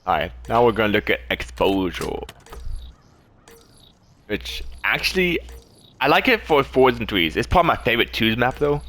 Alright, now we're gonna look at exposure. Which actually, I like it for 4s and 3s. It's probably my favorite 2s map though.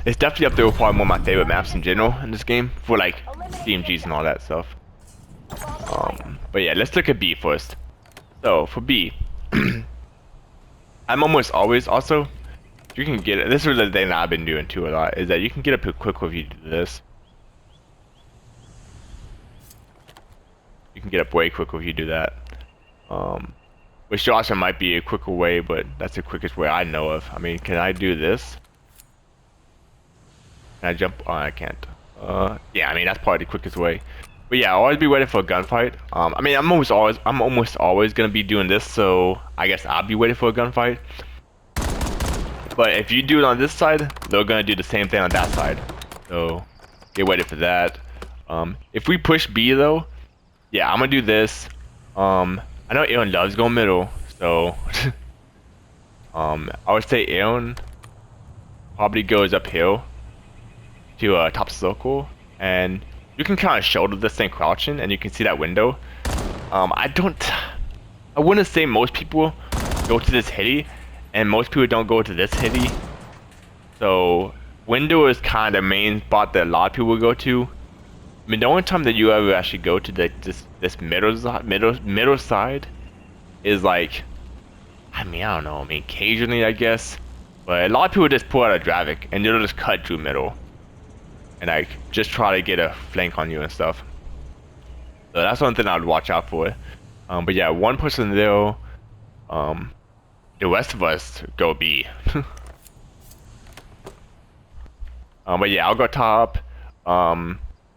It's definitely up there with probably one of my favorite maps in general in this game for like CMGs and all that stuff. But yeah, let's look at B first. So for B, I'm almost always also, you can get it. This is the thing that I've been doing too a lot, is that you can get up here quick if you do this. You can get up way quicker if you do that. Which also might be a quicker way, but that's the quickest way I know of. I mean, can I do this? Can I jump? Oh, I can't. Yeah, I mean that's probably the quickest way. But yeah, always be ready for a gunfight. I mean, I'm almost always gonna be doing this, so I guess I'll be waiting for a gunfight. But if you do it on this side, they're gonna do the same thing on that side. So get ready for that. If we push B though, yeah, I'm gonna do this. I know Aaron loves going middle, so I would say Aaron probably goes uphill to top circle, and you can kind of shoulder this thing crouching, and you can see that window. I wouldn't say most people go to this hitty, and most people don't go to this hitty. So window is kind of the main spot that a lot of people go to. I mean, the only time that you ever actually go to this middle side is like, I mean, I don't know. I mean, occasionally, I guess, but a lot of people just pull out a Dravic and they'll just cut through middle, and like just try to get a flank on you and stuff. So that's one thing I'd watch out for. But yeah, one person there. The rest of us go B. But yeah, I'll go top.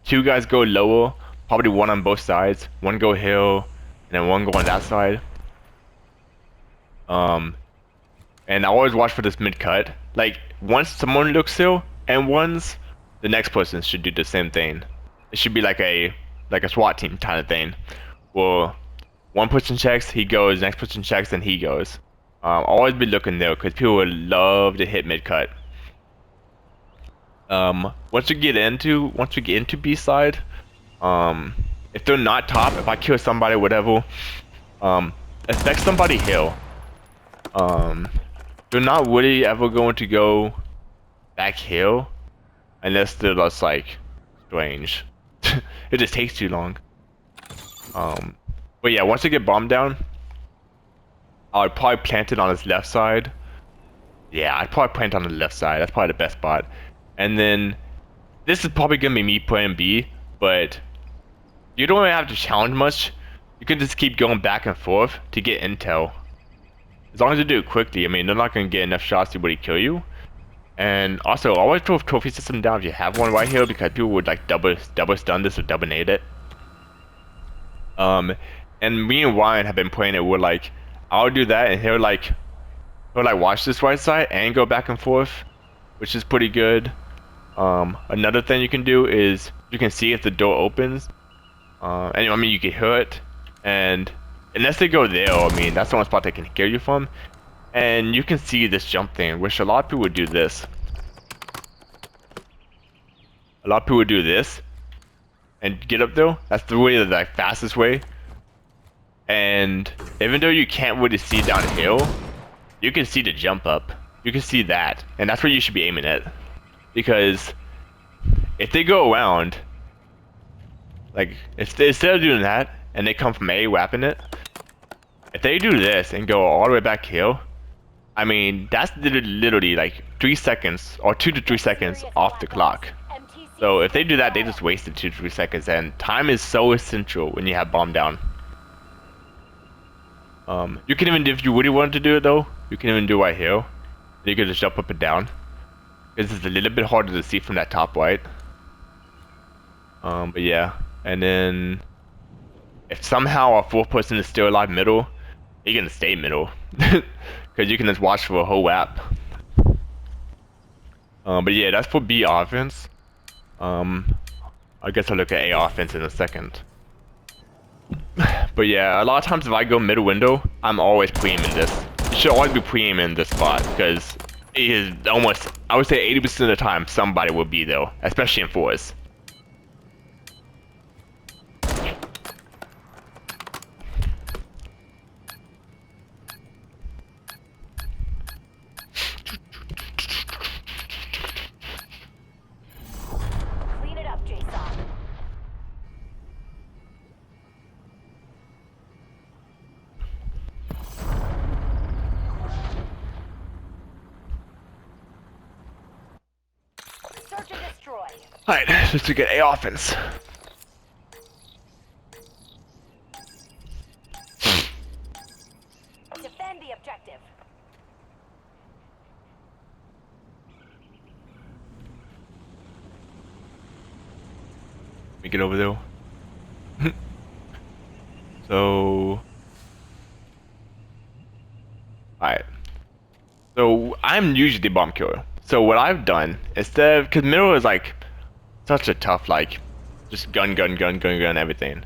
Two guys go lower, probably one on both sides. One go hill, and then one go on that side. And I always watch for this mid cut. Like once someone looks hill, and once the next person should do the same thing. It should be like a SWAT team kind of thing. Well, one person checks, he goes. Next person checks, and he goes. Always be looking there because people would love to hit mid cut. Once we get into B side, if they're not top, if I kill somebody, whatever, expect somebody hill. They're not really ever going to go back hill unless they're just like strange. It just takes too long. But yeah, once they get bombed down, I would probably plant it on his left side. Yeah, I'd probably plant on the left side. That's probably the best spot. And then this is probably gonna be me playing B, but you don't really have to challenge much. You can just keep going back and forth to get intel. As long as you do it quickly, I mean, they're not gonna get enough shots to really kill you. And also, always throw a trophy system down if you have one right here, because people would like double stun this or double nade it. And me and Ryan have been playing it where like I'll do that and he'll like watch this right side and go back and forth, which is pretty good. Another thing you can do is you can see if the door opens. And I mean you can hear it, and unless they go there, I mean that's the one spot they can hear you from. And you can see this jump thing, which a lot of people would do this. A lot of people would do this and get up there. That's the way, the fastest way. And even though you can't really see downhill, you can see the jump up. You can see that, and that's where you should be aiming at. Because if they go around, like instead of doing that and they come from A wrapping it, if they do this and go all the way back here, I mean that's literally like 3 seconds or 2 to 3 seconds off the clock. So if they do that, they just wasted 2 to 3 seconds, and time is so essential when you have bomb down. You can even, if you really wanted to do it though, you can even do right here. You can just jump up and down. This is a little bit harder to see from that top right. But yeah, and then if somehow a fourth person is still alive middle, you're gonna stay middle, because you can just watch for a whole lap. But yeah, that's for B offense. I guess I'll look at A offense in a second. But yeah, a lot of times if I go middle window, I'm always pre-aiming this. You should always be pre-aiming this spot, because It is almost, I would say 80% of the time, somebody will be though, especially in fours. Clean it up, Jason. Search and destroy. Alright, let's get A offense. Defend the objective. Let me get over there. So, alright. So I'm usually the bomb killer. So what I've done instead of, because middle is like such a tough like, just gun everything.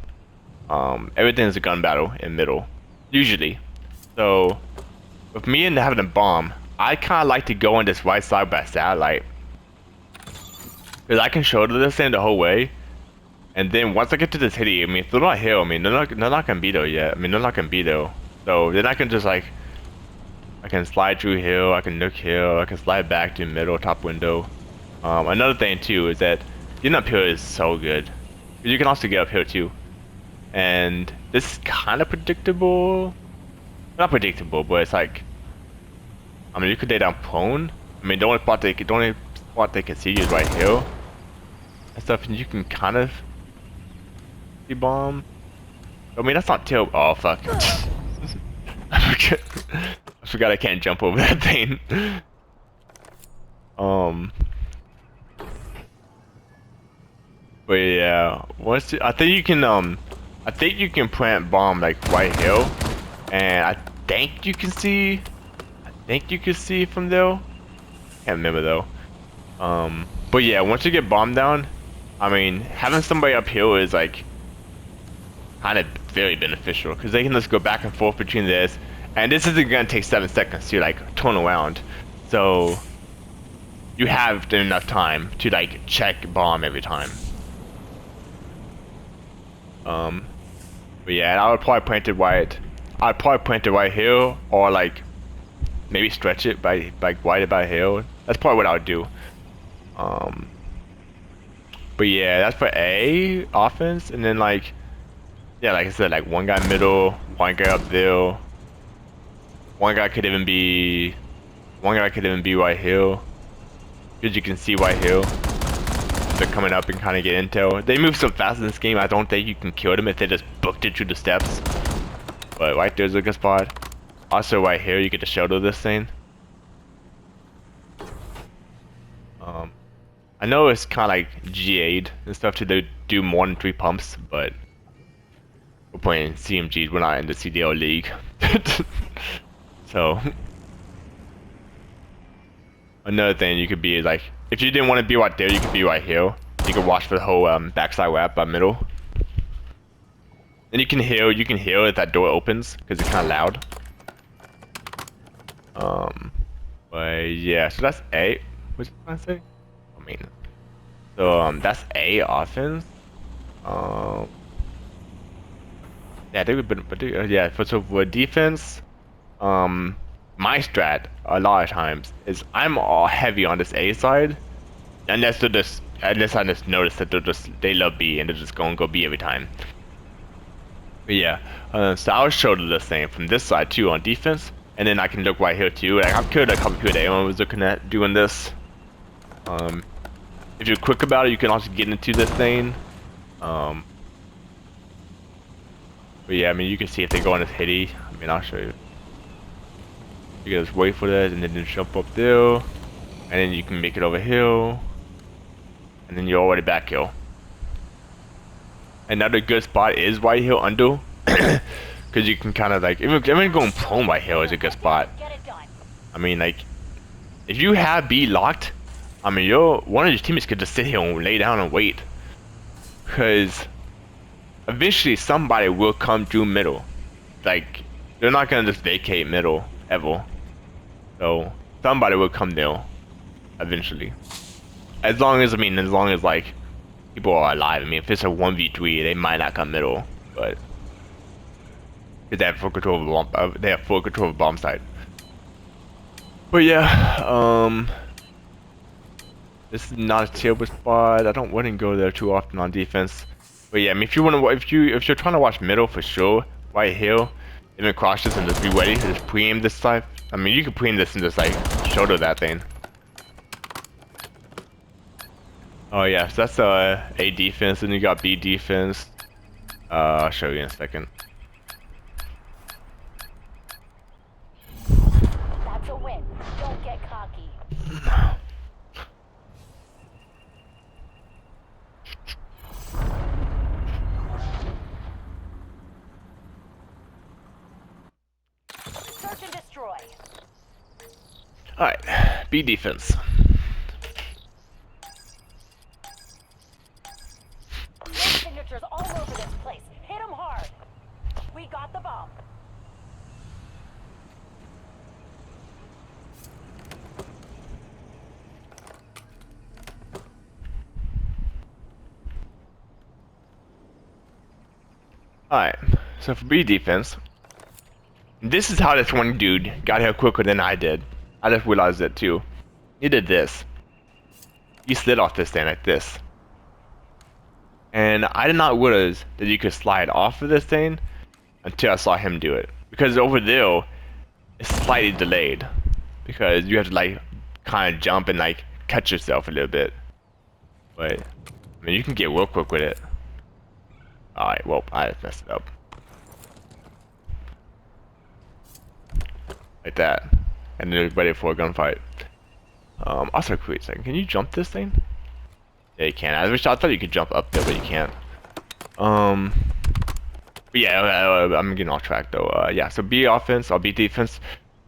Everything is a gun battle in middle, usually. So with me and having a bomb, I kind of like to go on this right side by satellite, because I can shoulder this thing the whole way. And then once I get to this hitty, I mean, if they're not here, I mean, they're not gonna be there yet. I mean, they're not gonna be there. So then I can just like, I can slide through hill, I can nuke hill, I can slide back to middle, top window. Another thing too is that getting up here is so good. You can also get up here too. And this is kind of predictable. Not predictable, but it's like, I mean, you could lay down prone. I mean, the only spot they can see is right here. And stuff, and you can kind of see bomb. I mean, that's not terrible. Oh fuck. I forgot I can't jump over that thing. But yeah, I think you can plant bomb like right here, and I think you can see from there. Can't remember though. But yeah, once you get bomb down, I mean, having somebody up here is like kind of very beneficial, because they can just go back and forth between this, and this isn't gonna take 7 seconds to like turn around, so you have enough time to like check bomb every time. But yeah, I would probably plant it right. I'd probably plant it right here, or like maybe stretch it by like right about here. That's probably what I would do. But yeah, that's for A offense, and then like, yeah, like I said, like one guy middle, one guy up there, one guy could even be right here, because you can see right here. They're coming up and kind of get intel. They move so fast in this game, I don't think you can kill them if they just booked it through the steps. But right there's a good spot. Also right here, you get to shoulder this thing. I know it's kind of like GA'd and stuff to do more than 3 pumps, but we're playing CMGs, we're not in the CDL league. So another thing you could be is like, if you didn't want to be right there, you could be right here. You can watch for the whole backside wrap by middle. And you can hear if that door opens, because it's kind of loud. But yeah, so that's A. What did I say? I mean, so that's A offense. Yeah, they would, but yeah, for defense, my strat a lot of times is I'm all heavy on this A side, unless I just notice that they love B and they're just going to go B every time. But yeah, so I'll shoulder this thing from this side too on defense, and then I can look right here too. Like, I've killed a couple people that anyone was looking at doing this. If you're quick about it, you can also get into this thing. But yeah, I mean, you can see if they go on this hitty. I mean, I'll show you. You can just wait for that, and then just jump up there, and then you can make it over here, and then you're already back here. Another good spot is right here under, because you can kind of like, even going prone right here is a good spot. I mean, like, if you have B locked, I mean, one of your teammates could just sit here and lay down and wait, because eventually somebody will come through middle. Like, they're not gonna just vacate middle ever. So somebody will come there eventually. As long as like people are alive. I mean, if it's a 1v3, they might not come middle, but because they have full control of the bomb, they have full control of the bomb site. But yeah, this is not a terrible spot. I don't want to go there too often on defense. But yeah, I mean, if you're trying to watch middle for sure, right here, even cautious and just be ready to just pre-aim this type. I mean, you can pre-aim this and just like shoulder that thing. Oh yeah, so that's A defense, and you got B defense. I'll show you in a second. That's a win. Don't get cocky. Search and destroy. Alright, B defense. Red signatures all over this place. Hit them hard. We got the bomb. Alright, so for B defense, this is how this one dude got here quicker than I did. I just realized it too. He did this. He slid off this thing like this. And I did not realize that you could slide off of this thing until I saw him do it. Because over there, it's slightly delayed. Because you have to like kind of jump and like catch yourself a little bit. But, I mean, you can get real quick with it. Alright, well, I messed it up. Like that. And then ready for a gunfight. Also, wait a second, can you jump this thing? Yeah, you can. I thought you could jump up there, but you can't. But yeah, I'm getting off track though. Yeah, so B offense, I'll be defense.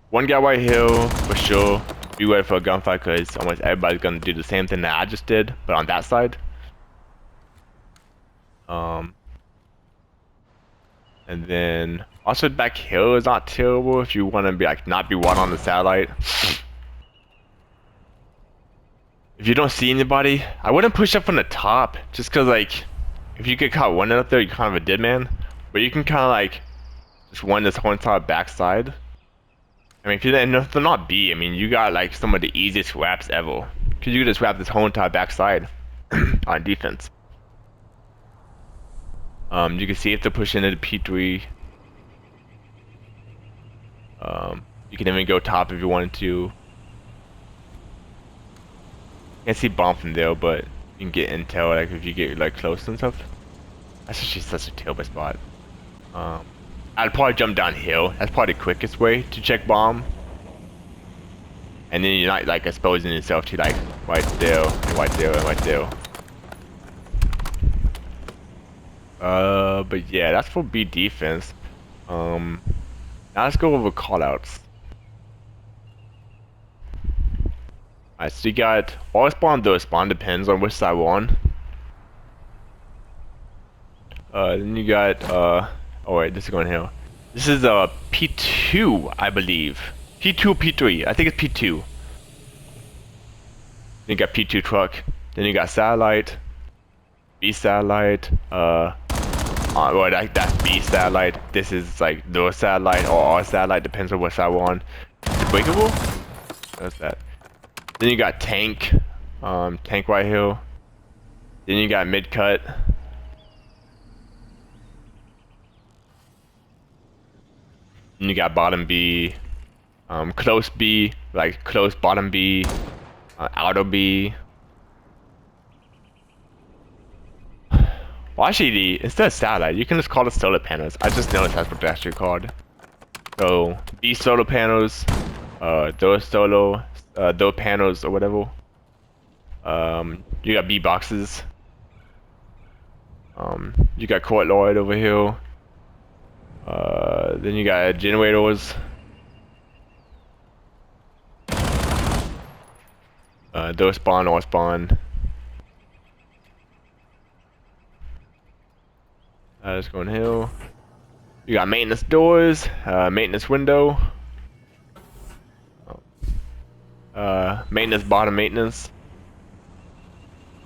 One guy right here, for sure. Be ready for a gunfight, because almost everybody's gonna do the same thing that I just did, but on that side. And then also back here is not terrible if you want to be like not be one on the satellite. If you don't see anybody, I wouldn't push up from the top just because like if you get caught one up there, you're kind of a dead man. But you can kind of like just one this whole entire backside. I mean, if they're not B, I mean you got like some of the easiest wraps ever because you can just wrap this whole entire backside on defense. You can see if they're pushing into P3. You can even go top if you wanted to. Can't see bomb from there, but you can get intel like if you get like close and stuff. That's actually such a terrible spot. I'd probably jump downhill. That's probably the quickest way to check bomb. And then you're not like exposing yourself to like right there, right there, and right there. But yeah, that's for B defense. Now let's go over callouts. Alright, so you got all spawn, though spawn depends on which side we're on. Then you got oh wait, this is going here. This is P2, I believe. P2 or P3? I think it's P2. Then you got P2 truck. Then you got satellite. B satellite. Well, that's B satellite. This is like the satellite or our satellite, depends on what side we're on. Is it breakable? What's that? Then you got tank. Tank right here. Then you got mid cut. Then you got bottom B. Close B, like close bottom B. Outer B. Well, actually, instead of satellite, you can just call it solar panels. I just noticed that's what they're actually called. So, these solar panels, those panels or whatever. You got B boxes. You got courtyard over here. Then you got generators. Those spawn or spawn. Let's go in here. You got maintenance doors, maintenance window. Maintenance, bottom maintenance.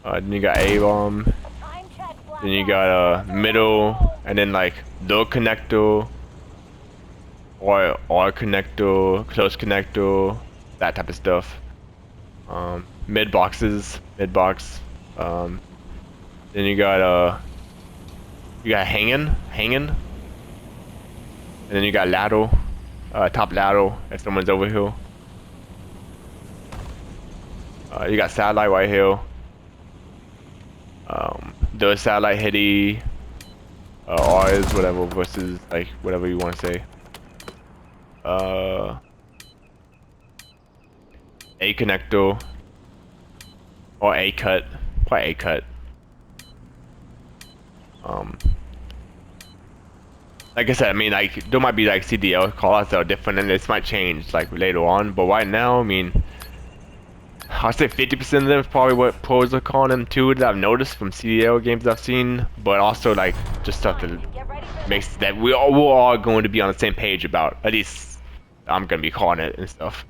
Then you got A-bomb. Time check, Black Then you Ops. got They're on middle, home. and then like door connector, or connector, close connector, that type of stuff. Mid boxes, mid box. Then you got hanging, and then you got lateral, top lateral if someone's over here. You got satellite right here. The satellite hitty, R's whatever versus like whatever you want to say. A connector or A cut, probably A cut. Um, like I said, I mean, like there might be like CDL callouts that are different, and this might change like later on. But right now, I mean, I'd say 50% of them is probably what pros are calling them too that I've noticed from CDL games I've seen, but also like just stuff that Get ready for makes that we're all going to be on the same page about. At least I'm gonna be calling it and stuff.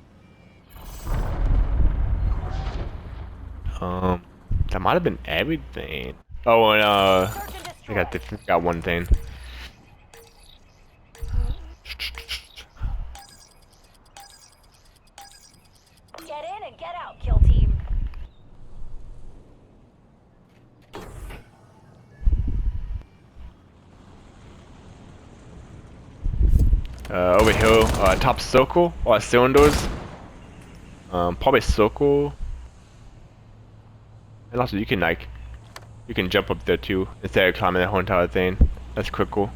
Um, that might have been everything. Oh, and search and I destroy. got one thing. Get in and get out, kill team. Over here, top circle or cylinders. Probably circle. And also you can jump up there too instead of climbing that whole entire thing. That's critical.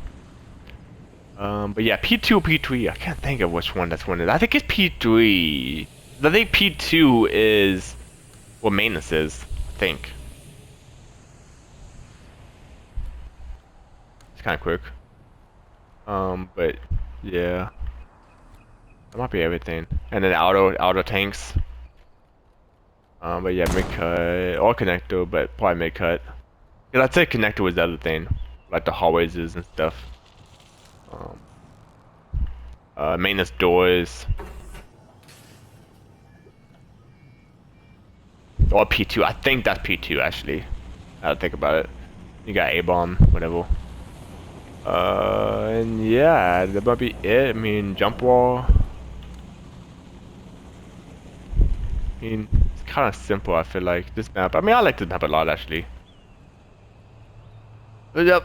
But yeah, P2, P3. I can't think of which one that's one is. I think it's P3. I think P2 is what maintenance is. I think. It's kind of quick. But yeah, that might be everything. And then auto tanks. But yeah, mid cut or connector, but probably mid cut. Cause I'd say connector was the other thing, like the hallways is and stuff. Um, Maintenance doors or P2. I think that's P2 actually. I don't think about it. You got A bomb, whatever. And yeah, that might be it. I mean, jump wall. I mean, it's kind of simple. I feel like this map. I mean, I like this map a lot actually. But yep.